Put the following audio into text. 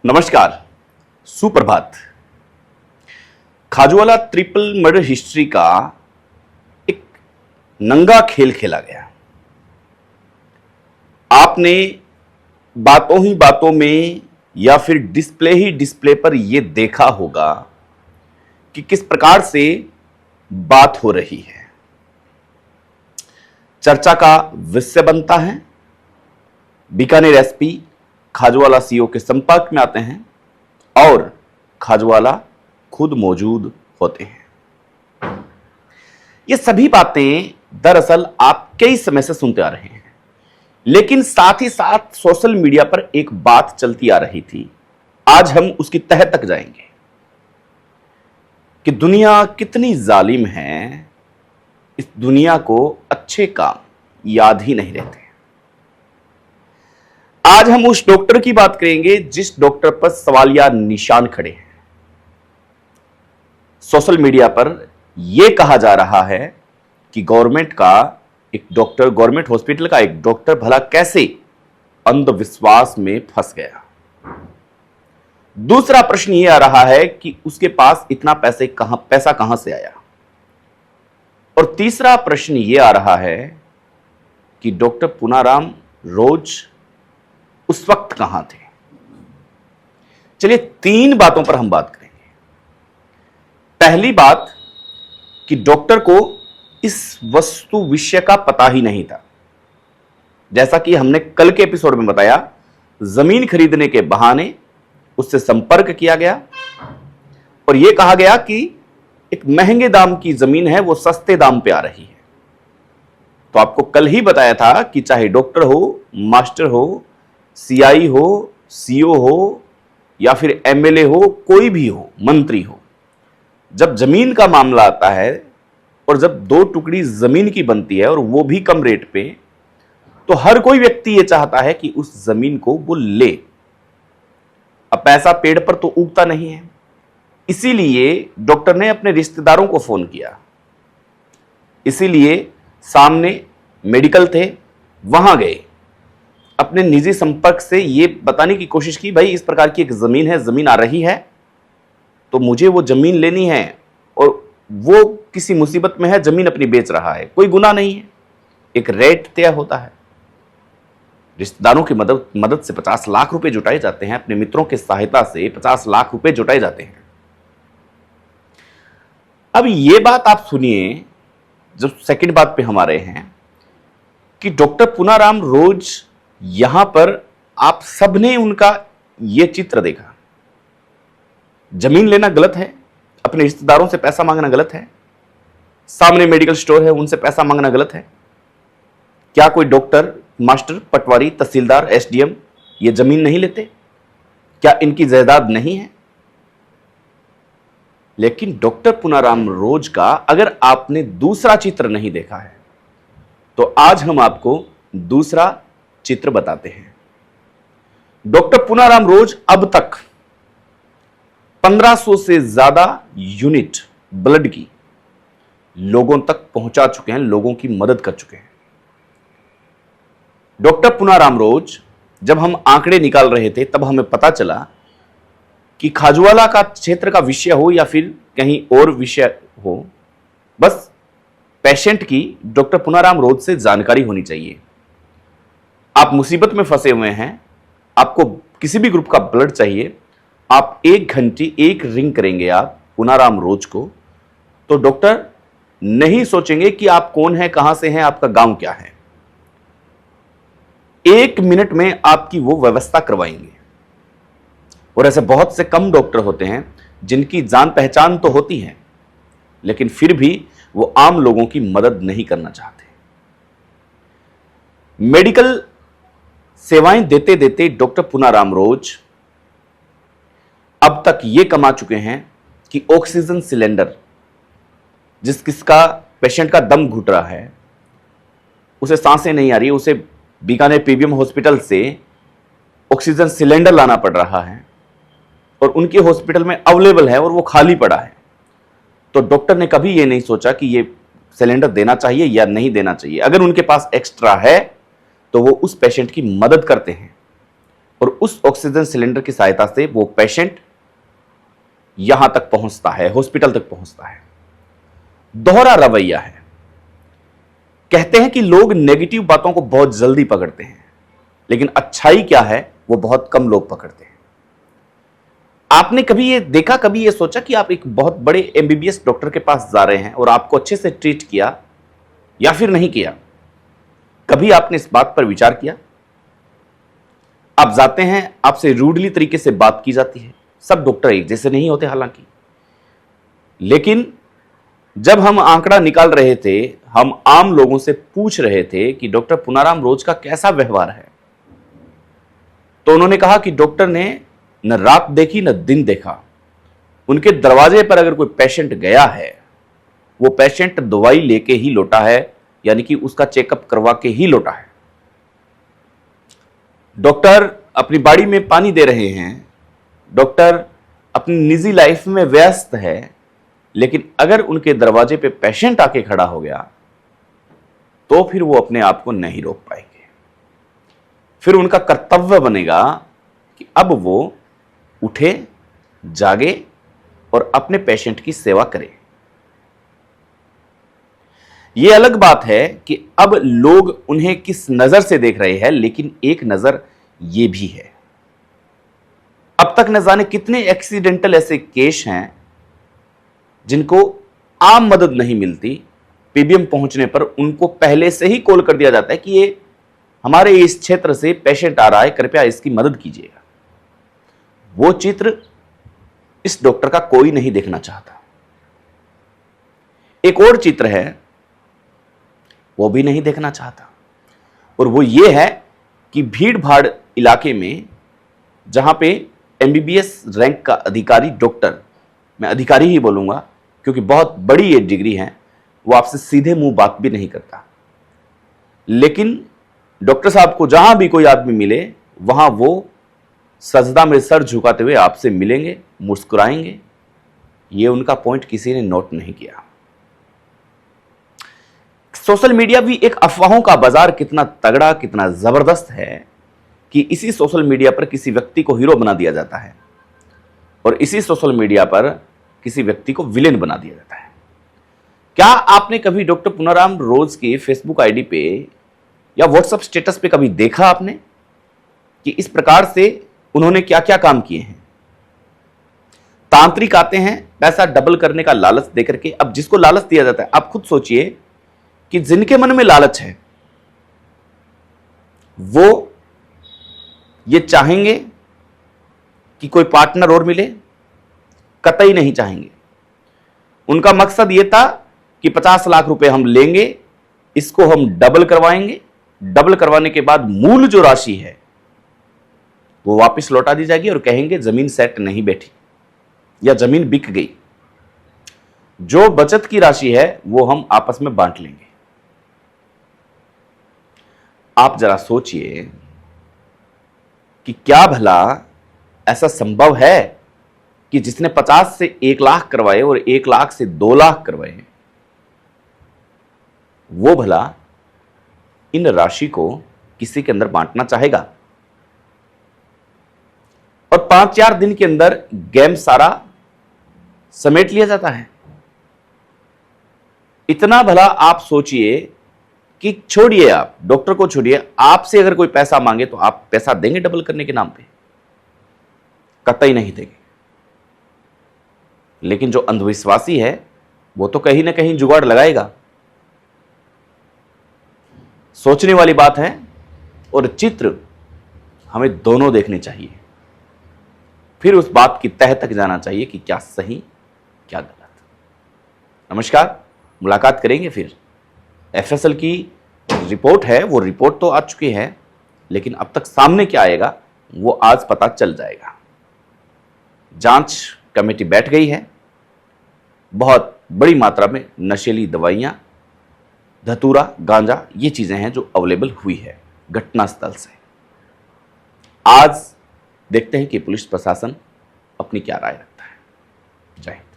नमस्कार, सुप्रभात। Khajuwala triple murder history का एक नंगा खेल खेला गया। आपने बातों ही बातों में या फिर डिस्प्ले ही डिस्प्ले पर यह देखा होगा कि किस प्रकार से बात हो रही है, चर्चा का विषय बनता है। बीकानेर एसपी खाजूवाला सीओ के संपर्क में आते हैं और खाजूवाला खुद मौजूद होते हैं। ये सभी बातें दरअसल आप कई समय से सुनते आ रहे हैं, लेकिन साथ ही साथ सोशल मीडिया पर एक बात चलती आ रही थी। आज हम उसकी तह तक जाएंगे कि दुनिया कितनी जालिम है। इस दुनिया को अच्छे काम याद ही नहीं रहते। आज हम उस डॉक्टर की बात करेंगे जिस डॉक्टर पर सवालिया निशान खड़े हैं। सोशल मीडिया पर यह कहा जा रहा है कि गवर्नमेंट हॉस्पिटल का एक डॉक्टर भला कैसे अंधविश्वास में फंस गया। दूसरा प्रश्न यह आ रहा है कि उसके पास इतना पैसा कहां से आया। और तीसरा प्रश्न यह आ रहा है कि डॉक्टर पूनाराम रोज उस वक्त कहां थे। चलिए, तीन बातों पर हम बात करेंगे। पहली बात कि डॉक्टर को इस वस्तु विषय का पता ही नहीं था। जैसा कि हमने कल के एपिसोड में बताया, जमीन खरीदने के बहाने उससे संपर्क किया गया और यह कहा गया कि एक महंगे दाम की जमीन है, वो सस्ते दाम पे आ रही है। तो आपको कल ही बताया था कि चाहे डॉक्टर हो, मास्टर हो, सीआई हो, सीओ हो या फिर एमएलए हो, कोई भी हो, मंत्री हो, जब जमीन का मामला आता है और जब दो टुकड़ी जमीन की बनती है और वो भी कम रेट पे, तो हर कोई व्यक्ति ये चाहता है कि उस जमीन को वो ले। अब पैसा पेड़ पर तो उगता नहीं है, इसीलिए डॉक्टर ने अपने रिश्तेदारों को फोन किया। इसीलिए सामने मेडिकल थे, वहां गए, अपने निजी संपर्क से यह बताने की कोशिश की, भाई इस प्रकार की एक जमीन है, जमीन आ रही है तो मुझे वो जमीन लेनी है, और वो किसी मुसीबत में है, जमीन अपनी बेच रहा है, कोई गुनाह नहीं है, एक रेट तय होता है। रिश्तेदारों की मदद से 50 लाख रुपए जुटाए जाते हैं, अपने मित्रों की सहायता से 50 लाख रुपए जुटाए जाते हैं। अब ये बात आप सुनिए, जो सेकंड बात पे हम आ रहे हैं कि डॉक्टर पूनाराम रोज यहां पर आप सबने उनका यह चित्र देखा। जमीन लेना गलत है, अपने रिश्तेदारों से पैसा मांगना गलत है, सामने मेडिकल स्टोर है उनसे पैसा मांगना गलत है। क्या कोई डॉक्टर, मास्टर, पटवारी, तहसीलदार, एसडीएम ये जमीन नहीं लेते? क्या इनकी जायदाद नहीं है? लेकिन डॉक्टर पूनाराम रोज का अगर आपने दूसरा चित्र नहीं देखा है तो आज हम आपको दूसरा चित्र बताते हैं। डॉक्टर पूनाराम रोज अब तक 1500 से ज्यादा यूनिट ब्लड की लोगों तक पहुंचा चुके हैं, लोगों की मदद कर चुके हैं। डॉक्टर पूनाराम रोज, जब हम आंकड़े निकाल रहे थे तब हमें पता चला कि खाजूवाला का क्षेत्र का विषय हो या फिर कहीं और विषय हो, बस पेशेंट की डॉक्टर पूनाराम रोज से जानकारी होनी चाहिए। आप मुसीबत में फंसे हुए हैं, आपको किसी भी ग्रुप का ब्लड चाहिए, आप 1 घंटे 1 रिंग करेंगे आप पूनाराम रोज को, तो डॉक्टर नहीं सोचेंगे कि आप कौन है, कहां से हैं, आपका गांव क्या है। 1 मिनट में आपकी वो व्यवस्था करवाएंगे। और ऐसे बहुत से कम डॉक्टर होते हैं जिनकी जान पहचान तो होती है, लेकिन फिर भी वो आम लोगों की मदद नहीं करना चाहते। मेडिकल सेवाएं देते देते डॉक्टर पूनाराम रोज अब तक ये कमा चुके हैं कि ऑक्सीजन सिलेंडर, किसका पेशेंट का दम घुट रहा है, उसे सांसें नहीं आ रही, उसे बीकानेर पीबीएम हॉस्पिटल से ऑक्सीजन सिलेंडर लाना पड़ रहा है और उनके हॉस्पिटल में अवेलेबल है और वो खाली पड़ा है, तो डॉक्टर ने कभी ये नहीं सोचा कि ये सिलेंडर देना चाहिए या नहीं देना चाहिए। अगर उनके पास एक्स्ट्रा है तो वो उस पेशेंट की मदद करते हैं और उस ऑक्सीजन सिलेंडर की सहायता से वो पेशेंट यहां तक पहुंचता है, हॉस्पिटल तक पहुंचता है। दोहरा रवैया है। कहते हैं कि लोग नेगेटिव बातों को बहुत जल्दी पकड़ते हैं, लेकिन अच्छाई क्या है वो बहुत कम लोग पकड़ते हैं। आपने कभी ये देखा, कभी ये सोचा कि आप एक बहुत बड़े एमबीबीएस डॉक्टर के पास जा रहे हैं और आपको अच्छे से ट्रीट किया या फिर नहीं किया? कभी आपने इस बात पर विचार किया? आप जाते हैं, आपसे रूडली तरीके से बात की जाती है। सब डॉक्टर एक जैसे नहीं होते हालांकि, लेकिन जब हम आंकड़ा निकाल रहे थे, हम आम लोगों से पूछ रहे थे कि डॉक्टर पुनाराम रोज का कैसा व्यवहार है, तो उन्होंने कहा कि डॉक्टर ने न रात देखी न दिन देखा। उनके दरवाजे पर अगर कोई पेशेंट गया है, वो पेशेंट दवाई लेके ही लौटा है, यानी कि उसका चेकअप करवा के ही लौटा है। डॉक्टर अपनी बाड़ी में पानी दे रहे हैं, डॉक्टर अपनी निजी लाइफ में व्यस्त है, लेकिन अगर उनके दरवाजे पे पेशेंट आके खड़ा हो गया तो फिर वो अपने आप को नहीं रोक पाएंगे। फिर उनका कर्तव्य बनेगा कि अब वो उठे, जागे और अपने पेशेंट की सेवा करे। यह अलग बात है कि अब लोग उन्हें किस नजर से देख रहे हैं, लेकिन एक नजर यह भी है, अब तक न जाने कितने एक्सीडेंटल ऐसे केस हैं जिनको आम मदद नहीं मिलती। पीबीएम पहुंचने पर उनको पहले से ही कॉल कर दिया जाता है कि ये हमारे इस क्षेत्र से पेशेंट आ रहा है, कृपया इसकी मदद कीजिएगा। वो चित्र इस डॉक्टर का कोई नहीं देखना चाहता। एक और चित्र है, वो भी नहीं देखना चाहता, और वो ये है कि भीड़ भाड़ इलाके में जहां पे एमबीबीएस रैंक का अधिकारी डॉक्टर, मैं अधिकारी ही बोलूंगा क्योंकि बहुत बड़ी ये डिग्री है, वो आपसे सीधे मुंह बात भी नहीं करता, लेकिन डॉक्टर साहब को जहां भी कोई आदमी मिले वहां वो सजदा में सर झुकाते हुए आपसे मिलेंगे, मुस्कुराएंगे। ये उनका पॉइंट किसी ने नोट नहीं किया। सोशल मीडिया भी एक अफवाहों का बाजार कितना तगड़ा, कितना जबरदस्त है कि इसी सोशल मीडिया पर किसी व्यक्ति को हीरो बना दिया जाता है और इसी सोशल मीडिया पर किसी व्यक्ति को विलेन बना दिया जाता है। क्या आपने कभी डॉक्टर पुनाराम रोज की फेसबुक आईडी पे या व्हाट्सएप स्टेटस पे कभी देखा आपने कि इस प्रकार से उन्होंने क्या क्या काम किए हैं? तांत्रिक आते हैं पैसा डबल करने का लालच देकर के। अब जिसको लालच दिया जाता है, आप खुद सोचिए कि जिनके मन में लालच है वो ये चाहेंगे कि कोई पार्टनर और मिले? कतई नहीं चाहेंगे। उनका मकसद यह था कि 50 लाख रुपए हम लेंगे, इसको हम डबल करवाएंगे, डबल करवाने के बाद मूल जो राशि है वो वापस लौटा दी जाएगी और कहेंगे जमीन सेट नहीं बैठी या जमीन बिक गई। जो बचत की राशि है वो हम आपस में बांट लेंगे। आप जरा सोचिए कि क्या भला ऐसा संभव है कि जिसने 50 से 1 लाख करवाए और 1 लाख से 2 लाख करवाए, वो भला इन राशि को किसी के अंदर बांटना चाहेगा? और 5-4 दिन के अंदर गेम सारा समेट लिया जाता है। इतना भला आप सोचिए कि छोड़िए, आप डॉक्टर को छोड़िए, आपसे अगर कोई पैसा मांगे तो आप पैसा देंगे डबल करने के नाम पे? कतई नहीं देंगे। लेकिन जो अंधविश्वासी है वो तो कहीं ना कहीं जुगाड़ लगाएगा। सोचने वाली बात है, और चित्र हमें दोनों देखने चाहिए, फिर उस बात की तह तक जाना चाहिए कि क्या सही क्या गलत। नमस्कार, मुलाकात करेंगे फिर। एफएसएल की रिपोर्ट है, वो रिपोर्ट तो आ चुकी है, लेकिन अब तक सामने क्या आएगा वो आज पता चल जाएगा। जांच कमेटी बैठ गई है। बहुत बड़ी मात्रा में नशीली दवाइयां, धतूरा, गांजा, ये चीजें हैं जो अवेलेबल हुई है घटनास्थल से। आज देखते हैं कि पुलिस प्रशासन अपनी क्या राय रखता है। जय हिंद।